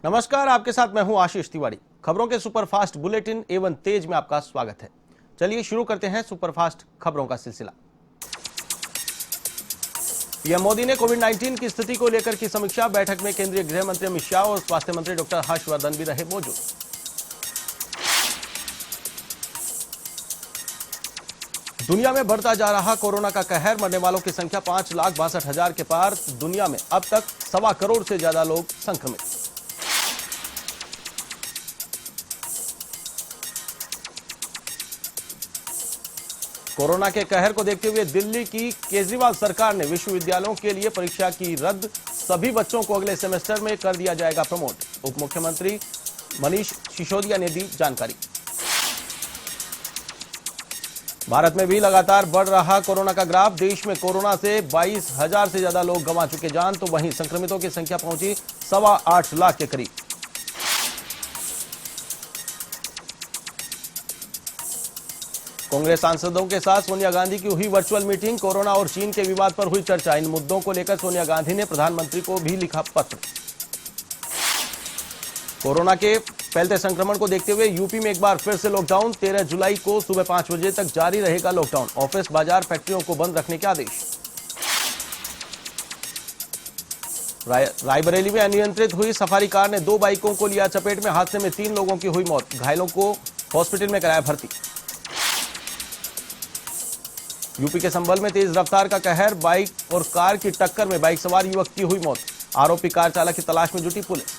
नमस्कार, आपके साथ मैं हूं आशीष तिवारी। खबरों के सुपरफास्ट बुलेटिन एवं तेज में आपका स्वागत है। चलिए शुरू करते हैं सुपरफास्ट खबरों का सिलसिला। पीएम मोदी ने कोविड-19 की स्थिति को लेकर की समीक्षा। बैठक में केंद्रीय गृह मंत्री अमित शाह और स्वास्थ्य मंत्री डॉक्टर हर्षवर्धन भी रहे मौजूद। दुनिया में बढ़ता जा रहा कोरोना का कहर, मरने वालों की संख्या 5,62,000 के पार। दुनिया में अब तक 1.25 करोड़ से ज्यादा लोग संक्रमित। कोरोना के कहर को देखते हुए दिल्ली की केजरीवाल सरकार ने विश्वविद्यालयों के लिए परीक्षा की रद्द। सभी बच्चों को अगले सेमेस्टर में कर दिया जाएगा प्रमोट। उप मुख्यमंत्री मनीष सिसोदिया ने दी जानकारी। भारत में भी लगातार बढ़ रहा कोरोना का ग्राफ। देश में कोरोना से 22,000 से ज्यादा लोग गंवा चुके जान, तो वहीं संक्रमितों की संख्या पहुंची 8.25 लाख के करीब। कांग्रेस सांसदों के साथ सोनिया गांधी की हुई वर्चुअल मीटिंग। कोरोना और चीन के विवाद पर हुई चर्चा। इन मुद्दों को लेकर सोनिया गांधी ने प्रधानमंत्री को भी लिखा पत्र। कोरोना के फैलते संक्रमण को देखते हुए यूपी में एक बार फिर से लॉकडाउन। 13 जुलाई को सुबह 5 बजे तक जारी रहेगा लॉकडाउन। ऑफिस, बाजार, फैक्ट्रियों को बंद रखने के आदेश। रायबरेली में अनियंत्रित हुई सफारी कार ने 2 बाइकों को लिया चपेट में। हादसे में 3 लोगों की हुई मौत। घायलों को हॉस्पिटल में कराया भर्ती। यूपी के संभल में तेज रफ्तार का कहर। बाइक और कार की टक्कर में बाइक सवार युवक की हुई मौत। आरोपी कार चालक की तलाश में जुटी पुलिस।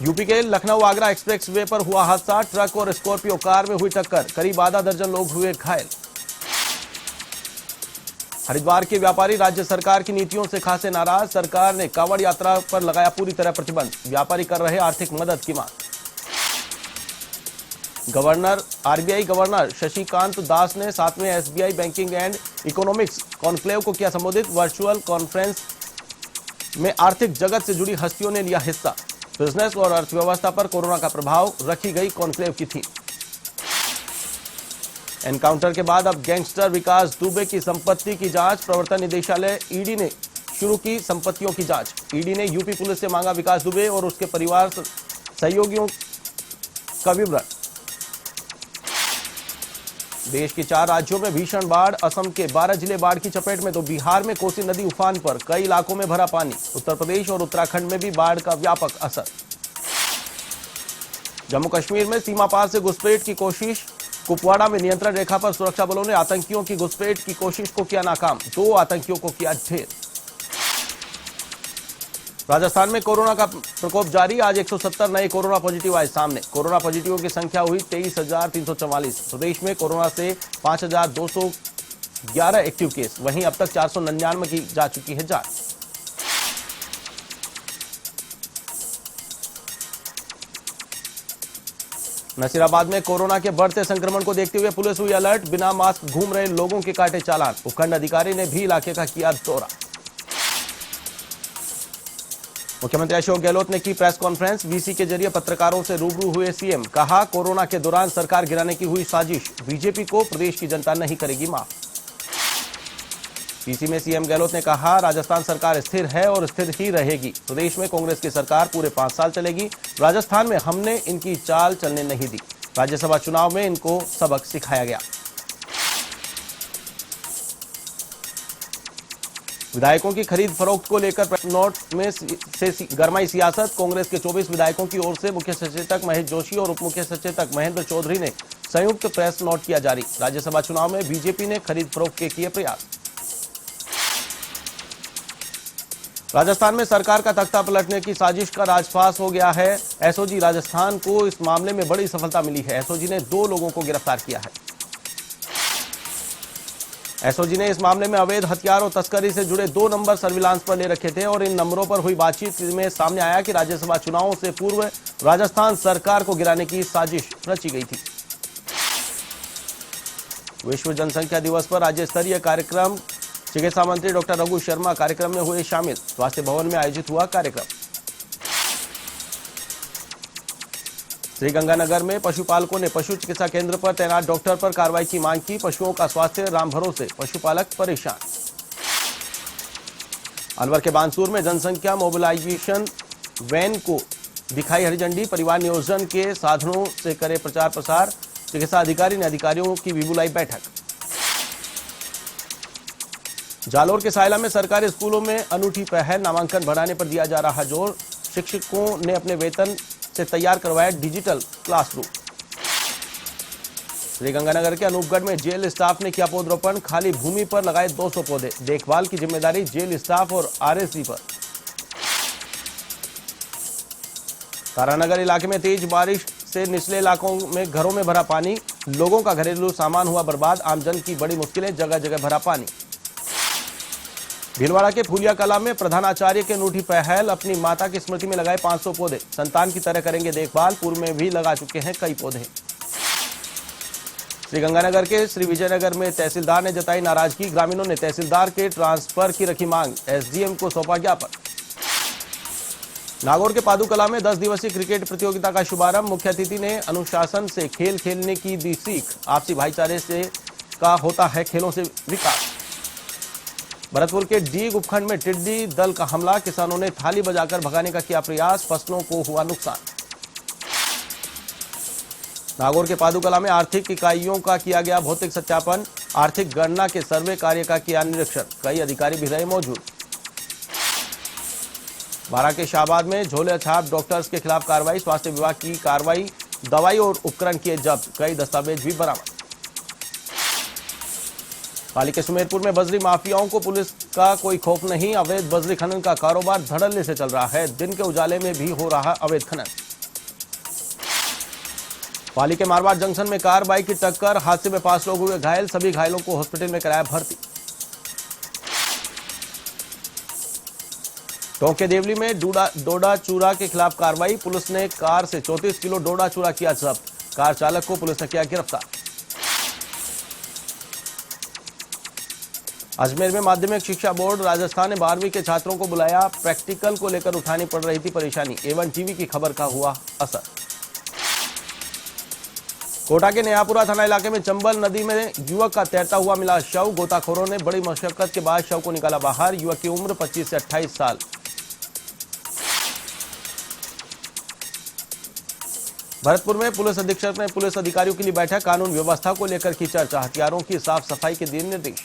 यूपी के लखनऊ आगरा एक्सप्रेस वे पर हुआ हादसा। ट्रक और स्कॉर्पियो कार में हुई टक्कर। करीब आधा दर्जन लोग हुए घायल। हरिद्वार के व्यापारी राज्य सरकार की नीतियों से खासे नाराज। सरकार ने कांवड़ यात्रा पर लगाया पूरी तरह प्रतिबंध। व्यापारी कर रहे आर्थिक मदद की मांग। आरबीआई गवर्नर शशिकांत दास ने 7वें SBI banking and economics conclave को किया संबोधित। वर्चुअल कॉन्फ्रेंस में आर्थिक जगत से जुड़ी हस्तियों ने लिया हिस्सा। बिजनेस और अर्थव्यवस्था पर कोरोना का प्रभाव रखी गई कॉन्क्लेव की थी। एनकाउंटर के बाद अब गैंगस्टर विकास दुबे की संपत्ति की जांच। प्रवर्तन निदेशालय ईडी ने शुरू की संपत्तियों की जांच। ईडी ने यूपी पुलिस से मांगा विकास दुबे और उसके परिवार सहयोगियों का विवरण। देश के 4 राज्यों में भीषण बाढ़। असम के 12 जिले बाढ़ की चपेट में, तो बिहार में कोसी नदी उफान पर। कई इलाकों में भरा पानी। उत्तर प्रदेश और उत्तराखंड में भी बाढ़ का व्यापक असर। जम्मू कश्मीर में सीमा पार से घुसपैठ की कोशिश। कुपवाड़ा में नियंत्रण रेखा पर सुरक्षा बलों ने आतंकियों की घुसपैठ की कोशिश को किया नाकाम। 2 आतंकियों को किया ढेर। राजस्थान में कोरोना का प्रकोप जारी। आज 170 नए कोरोना पॉजिटिव आए सामने। कोरोना पॉजिटिवों की संख्या हुई 23,344। प्रदेश में कोरोना से 5,211 एक्टिव केस। वहीं अब तक 499 की जा चुकी है जांच। नसीराबाद में कोरोना के बढ़ते संक्रमण को देखते हुए पुलिस हुई अलर्ट। बिना मास्क घूम रहे लोगों के काटे चालान। उपखंड अधिकारी ने भी इलाके का किया दौरा। मुख्यमंत्री अशोक गहलोत ने की प्रेस कॉन्फ्रेंस। वीसी के जरिए पत्रकारों से रूबरू हुए सीएम। कहा, कोरोना के दौरान सरकार गिराने की हुई साजिश। बीजेपी को प्रदेश की जनता नहीं करेगी माफ। वीसी में सीएम गहलोत ने कहा, राजस्थान सरकार स्थिर है और स्थिर ही रहेगी। प्रदेश में कांग्रेस की सरकार पूरे 5 साल चलेगी। राजस्थान में हमने इनकी चाल चलने नहीं दी। राज्यसभा चुनाव में इनको सबक सिखाया गया। विधायकों की खरीद फरोख्त को लेकर प्रेस नोट में से गरमाई सियासत। कांग्रेस के 24 विधायकों की ओर से मुख्य सचेतक महेश जोशी और उप मुख्य सचेतक महेंद्र चौधरी ने संयुक्त प्रेस नोट किया जारी। राज्यसभा चुनाव में बीजेपी ने खरीद फरोख्त के किए प्रयास। राजस्थान में सरकार का तख्ता पलटने की साजिश का राजफास हो गया है। एसओजी राजस्थान को इस मामले में बड़ी सफलता मिली है। एसओजी ने 2 लोगों को गिरफ्तार किया है। एसओजी ने इस मामले में अवैध हथियार और तस्करी से जुड़े 2 नंबर सर्विलांस पर ले रखे थे और इन नंबरों पर हुई बातचीत में सामने आया कि राज्यसभा चुनावों से पूर्व राजस्थान सरकार को गिराने की साजिश रची गई थी। विश्व जनसंख्या दिवस पर राज्य स्तरीय कार्यक्रम। चिकित्सा मंत्री डॉक्टर रघु शर्मा कार्यक्रम में हुए शामिल। स्वास्थ्य भवन में आयोजित हुआ कार्यक्रम। श्रीगंगानगर में पशुपालकों ने पशु चिकित्सा केंद्र पर तैनात डॉक्टर पर कार्रवाई की मांग की। पशुओं का स्वास्थ्य राम भरोसे, पशुपालक परेशान। अलवर के बानसूर में जनसंख्या मोबिलाइजेशन वैन को दिखाई हरी झंडी, परिवार नियोजन के साधनों से करे प्रचार प्रसार। चिकित्सा अधिकारी ने अधिकारियों की भी बुलाई बैठक। जालोर के सायला में सरकारी स्कूलों में अनूठी पहल, नामांकन बढ़ाने पर दिया जा रहा जोर। शिक्षकों ने अपने वेतन से तैयार करवाया डिजिटल क्लासरूम। श्रीगंगानगर के अनूपगढ़ में जेल स्टाफ ने किया पौधरोपण, खाली भूमि पर लगाए 200 पौधे। देखभाल की जिम्मेदारी जेल स्टाफ और आरएसडी पर। तारानगर इलाके में तेज बारिश से निचले इलाकों में घरों में भरा पानी, लोगों का घरेलू सामान हुआ बर्बाद, आमजन की बड़ी मुश्किलें, जगह जगह भरा पानी। भीलवाड़ा के फूलिया कला में प्रधानाचार्य की अनूठी पहल, अपनी माता की स्मृति में लगाए 500 पौधे, संतान की तरह करेंगे देखभाल। पूर्व में भी लगा चुके हैं कई पौधे। श्रीगंगानगर के श्री विजयनगर में तहसीलदार ने जताई नाराजगी, ग्रामीणों ने तहसीलदार के ट्रांसफर की रखी मांग, एसडीएम को सौंपा ज्ञापन। नागौर के पादुकला में 10 दिवसीय क्रिकेट प्रतियोगिता का शुभारंभ, मुख्य अतिथि ने अनुशासन से खेल खेलने की दी सीख, आपसी भाईचारे से का होता है खेलों से विकास। भरतपुर के डीग उपखंड में टिड्डी दल का हमला, किसानों ने थाली बजाकर भगाने का किया प्रयास, फसलों को हुआ नुकसान। नागौर के पादुकला में आर्थिक इकाइयों का किया गया भौतिक सत्यापन, आर्थिक गणना के सर्वे कार्य का किया निरीक्षण, कई अधिकारी भी रहे मौजूद। बारा के शाहबाद में झोले छाप डॉक्टर्स के खिलाफ कार्रवाई, स्वास्थ्य विभाग की कार्रवाई, दवाई और उपकरण किए जब्त, कई दस्तावेज भी बरामद। पाली के सुमेरपुर में बजरी माफियाओं को पुलिस का कोई खौफ नहीं, अवैध बजरी खनन का कारोबार धड़ल्ले से चल रहा है, दिन के उजाले में भी हो रहा अवैध खनन। पाली के मारवाड़ जंक्शन में कार बाइक की टक्कर, हादसे में 5 लोग हुए घायल, सभी घायलों को हॉस्पिटल में कराया भर्ती। टोंक के देवली में डोडा चूरा के खिलाफ कार्रवाई, पुलिस ने कार से 34 किलो डोडा चूरा किया जब्त, कार चालक को पुलिस ने किया गिरफ्तार। अजमेर में माध्यमिक शिक्षा बोर्ड राजस्थान ने 12वीं के छात्रों को बुलाया, प्रैक्टिकल को लेकर उठानी पड़ रही थी परेशानी, A1 टीवी की खबर का हुआ असर। कोटा के नयापुरा थाना इलाके में चंबल नदी में युवक का तैरता हुआ मिला शव, गोताखोरों ने बड़ी मशक्कत के बाद शव को निकाला बाहर, युवक की उम्र 25 से 28 साल। भरतपुर में पुलिस अधीक्षक ने पुलिस अधिकारियों के लिए बैठक, कानून व्यवस्था को लेकर की चर्चा, हथियारों की साफ सफाई के दिए निर्देश।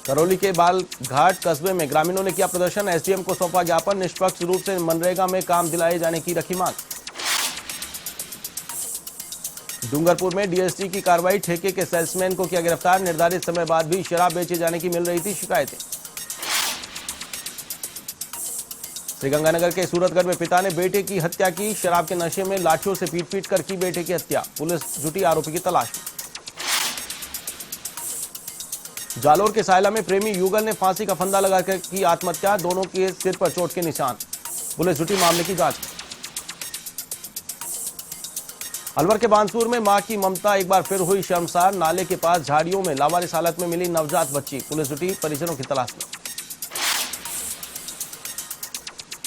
करौली के बालघाट कस्बे में ग्रामीणों ने किया प्रदर्शन, एसडीएम को सौंपा ज्ञापन, निष्पक्ष रूप से मनरेगा में काम दिलाए जाने की रखी मांग। डूंगरपुर में डीएसटी की कार्रवाई, ठेके के सेल्समैन को किया गिरफ्तार, निर्धारित समय बाद भी शराब बेचे जाने की मिल रही थी शिकायतें। श्रीगंगानगर के सूरतगढ़ में पिता ने बेटे की हत्या की, शराब के नशे में लाठियों से पीट कर की बेटे की हत्या, पुलिस जुटी आरोपी की तलाश में। जालोर के सायला में प्रेमी युगल ने फांसी का फंदा लगाकर की आत्महत्या, दोनों के सिर पर चोट के निशान, पुलिस जुटी मामले की जांच में। अलवर के बानसूर में मां की ममता एक बार फिर हुई शर्मसार, नाले के पास झाड़ियों में लावारिस हालत में मिली नवजात बच्ची, पुलिस जुटी परिजनों की तलाश में।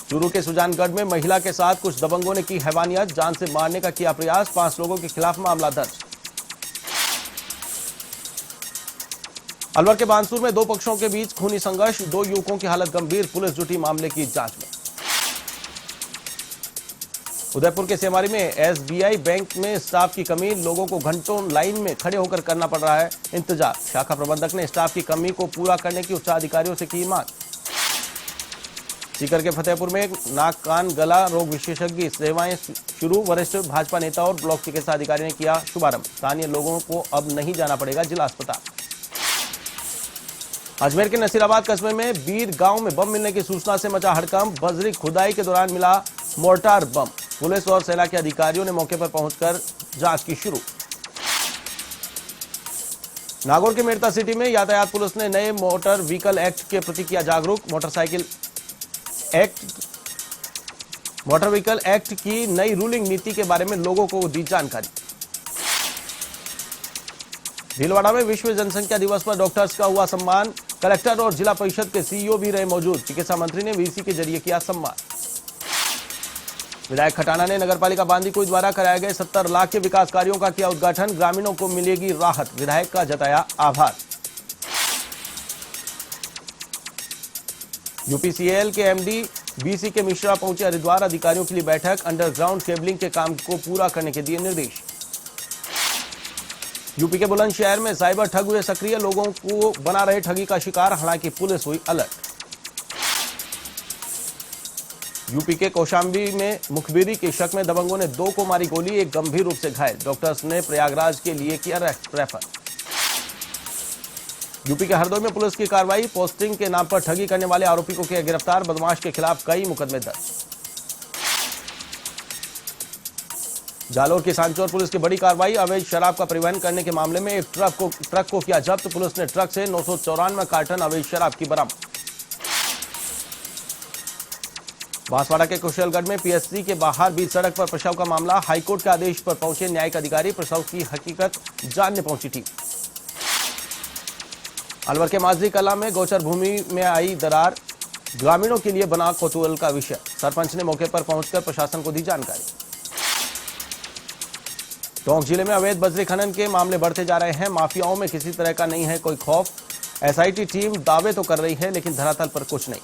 चूरू के सुजानगढ़ में महिला के साथ कुछ दबंगों ने की हैवानियत, जान से मारने का किया प्रयास, 5 लोगों के खिलाफ मामला दर्ज। अलवर के बानसूर में 2 पक्षों के बीच खूनी संघर्ष, 2 युवकों की हालत गंभीर, पुलिस जुटी मामले की जांच में। उदयपुर के सेमारी में एसबीआई बैंक में स्टाफ की कमी, लोगों को घंटों लाइन में खड़े होकर करना पड़ रहा है इंतजार, शाखा प्रबंधक ने स्टाफ की कमी को पूरा करने की उच्चाधिकारियों से की मांग। सीकर के फतेहपुर में नाक कान गला रोग विशेषज्ञ सेवाएं शुरू, वरिष्ठ भाजपा नेता और ब्लॉक चिकित्सा अधिकारी ने किया शुभारंभ, स्थानीय लोगों को अब नहीं जाना पड़ेगा जिला अस्पताल। अजमेर के नसीराबाद कस्बे में बीर गांव में बम मिलने की सूचना से मचा हड़कंप, बजरी खुदाई के दौरान मिला मोर्टार बम, पुलिस और सेना के अधिकारियों ने मौके पर पहुंचकर जांच की शुरू। नागौर के मेड़ता सिटी में यातायात पुलिस ने नए मोटर व्हीकल एक्ट के प्रति किया जागरूक, मोटर व्हीकल एक्ट की नई रूलिंग नीति के बारे में लोगों को दी जानकारी। भीलवाड़ा में विश्व जनसंख्या दिवस पर डॉक्टर्स का हुआ सम्मान, कलेक्टर और जिला परिषद के सीईओ भी रहे मौजूद, चिकित्सा मंत्री ने वीसी के जरिए किया सम्मान। विधायक खटाना ने नगरपालिका बांदीकुई द्वारा कराए गए 70 लाख के विकास कार्यों का किया उद्घाटन, ग्रामीणों को मिलेगी राहत, विधायक का जताया आभार। यूपीसीएल के एमडी बीसी के मिश्रा पहुंचे हरिद्वार, अधिकारियों के लिए बैठक, अंडरग्राउंड केबलिंग के काम को पूरा करने के दिए निर्देश। यूपी के बुलंदशहर में साइबर ठग हुए सक्रिय, लोगों को बना रहे ठगी का शिकार, हालांकि पुलिस हुई अलर्ट। यूपी के कौशाम्बी में मुखबिरी के शक में दबंगों ने 2 को मारी गोली, एक गंभीर रूप से घायल, डॉक्टर्स ने प्रयागराज के लिए किया रेफर। यूपी के हरदोई में पुलिस की कार्रवाई, पोस्टिंग के नाम पर ठगी करने वाले आरोपी को किया गिरफ्तार, बदमाश के खिलाफ कई मुकदमे दर्ज। जालोर की सांचौर पुलिस की बड़ी कार्रवाई, अवैध शराब का परिवहन करने के मामले में एक ट्रक को किया जब्त, पुलिस ने ट्रक से 994 कार्टन अवैध शराब की बरामद। बांसवाड़ा के कुशलगढ़ में पीएससी के बाहर बीच सड़क पर प्रसव का मामला, हाईकोर्ट के आदेश पर पहुंचे न्यायिक अधिकारी, प्रसव की हकीकत जानने पहुंची थी। अलवर के माजरी कला में गोचर भूमि में आई दरार, ग्रामीणों के लिए बना कौतूहल का विषय, सरपंच ने मौके पर पहुंचकर प्रशासन को दी जानकारी। टोंक जिले में अवैध बजरी खनन के मामले बढ़ते जा रहे हैं, माफियाओं में किसी तरह का नहीं है कोई खौफ, एसआईटी टीम दावे तो कर रही है लेकिन धरातल पर कुछ नहीं।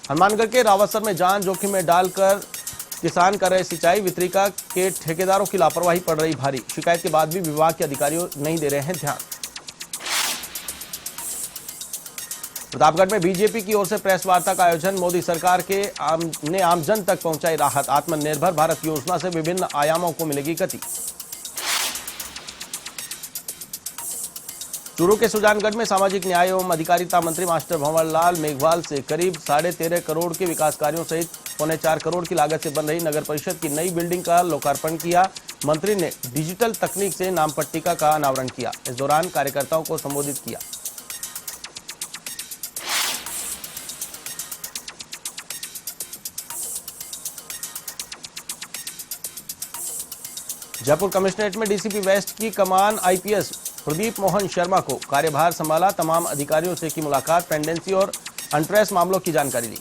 हनुमानगढ़ के रावतसर में जान जोखिम में डालकर किसान कर रहे सिंचाई, वितरिका के ठेकेदारों की लापरवाही पड़ रही भारी, शिकायत के बाद भी विभाग के अधिकारियों नहीं दे रहे हैं ध्यान। प्रतापगढ़ में बीजेपी की ओर से प्रेस वार्ता का आयोजन, मोदी सरकार के ने आमजन तक पहुंचाई राहत, आत्मनिर्भर भारत योजना से विभिन्न आयामों को मिलेगी गति। चूरू के सुजानगढ़ में सामाजिक न्याय एवं अधिकारिता मंत्री मास्टर भंवरलाल मेघवाल से करीब 13.5 करोड़ के विकास कार्यों सहित 4.25 करोड़ की लागत से बन रही नगर परिषद की नई बिल्डिंग का लोकार्पण किया। मंत्री ने डिजिटल तकनीक से नाम पट्टिका का अनावरण किया, इस दौरान कार्यकर्ताओं को संबोधित किया। जयपुर कमिश्नरेट में डीसीपी वेस्ट की कमान आईपीएस प्रदीप मोहन शर्मा को कार्यभार संभाला, तमाम अधिकारियों से की मुलाकात, पेंडेंसी और अनट्रेस मामलों की जानकारी ली।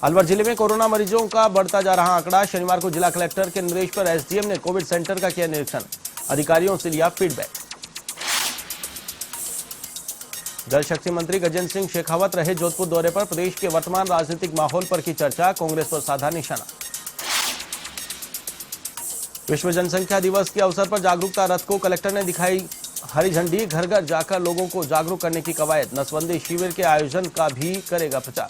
अलवर जिले में कोरोना मरीजों का बढ़ता जा रहा आंकड़ा, शनिवार को जिला कलेक्टर के निर्देश पर एसडीएम ने कोविड सेंटर का किया निरीक्षण, अधिकारियों से लिया फीडबैक। जल शक्ति मंत्री गजेंद्र सिंह शेखावत रहे जोधपुर दौरे पर, प्रदेश के वर्तमान राजनीतिक माहौल पर की चर्चा, कांग्रेस पर साधा निशाना। विश्व जनसंख्या दिवस के अवसर पर जागरूकता रथ को कलेक्टर ने दिखाई हरी झंडी, घर घर जाकर लोगों को जागरूक करने की कवायद, नसबंदी शिविर के आयोजन का भी करेगा प्रचार।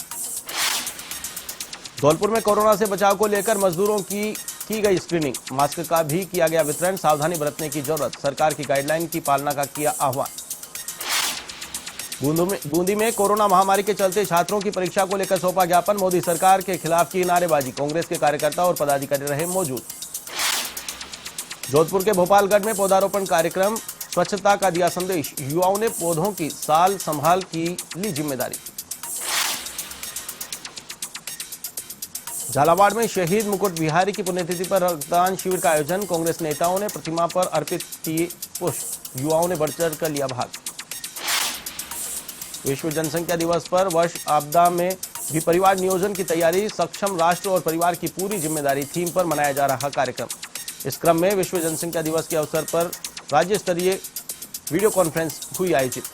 धौलपुर में कोरोना से बचाव को लेकर मजदूरों की गई स्क्रीनिंग, मास्क का भी किया गया वितरण, सावधानी बरतने की जरूरत, सरकार की गाइडलाइन की पालना का किया आह्वान। बूंदी में कोरोना महामारी के चलते छात्रों की परीक्षा को लेकर सौंपा ज्ञापन, मोदी सरकार के खिलाफ की नारेबाजी, कांग्रेस के कार्यकर्ता और पदाधिकारी रहे मौजूद। जोधपुर के भोपालगढ़ में पौधारोपण कार्यक्रम, स्वच्छता का दिया संदेश, युवाओं ने पौधों की साल संभाल की ली जिम्मेदारी। झालावाड़ में शहीद मुकुट बिहारी की पुण्यतिथि पर रक्तदान शिविर का आयोजन, कांग्रेस नेताओं ने प्रतिमा पर अर्पित किए पुष्प, युवाओं ने बढ़ चढ़ कर लिया भाग। विश्व जनसंख्या दिवस पर वर्ष आपदा में भी परिवार नियोजन की तैयारी, सक्षम राष्ट्र और परिवार की पूरी जिम्मेदारी थीम पर मनाया जा रहा कार्यक्रम। इस क्रम में विश्व जनसंख्या दिवस के अवसर पर राज्य स्तरीय वीडियो कॉन्फ्रेंस हुई आयोजित।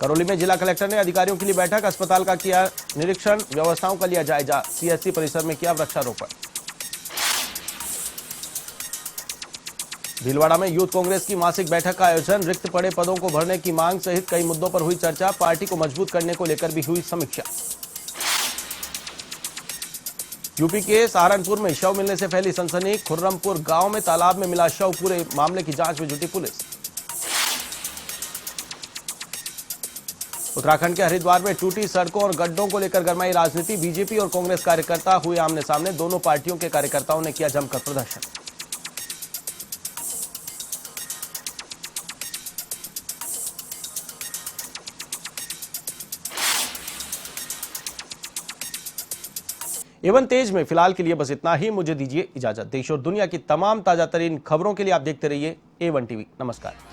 करौली में जिला कलेक्टर ने अधिकारियों के लिए बैठक, अस्पताल का किया निरीक्षण, व्यवस्थाओं का लिया जायजा, सीएससी परिसर में किया वृक्षारोपण। भीलवाड़ा में यूथ कांग्रेस की मासिक बैठक का आयोजन, रिक्त पड़े पदों को भरने की मांग सहित कई मुद्दों पर हुई चर्चा, पार्टी को मजबूत करने को लेकर भी हुई समीक्षा। यूपी के सहारनपुर में शव मिलने से फैली सनसनी, खुर्रमपुर गांव में तालाब में मिला शव, पूरे मामले की जांच में जुटी पुलिस। उत्तराखंड के हरिद्वार में टूटी सड़कों और गड्ढों को लेकर गरमाई राजनीति, बीजेपी और कांग्रेस कार्यकर्ता हुए आमने सामने, दोनों पार्टियों के कार्यकर्ताओं ने किया जमकर प्रदर्शन। एवन तेज में फिलहाल के लिए बस इतना ही, मुझे दीजिए इजाजत। देश और दुनिया की तमाम ताजा तरीन खबरों के लिए आप देखते रहिए A1 टीवी। नमस्कार।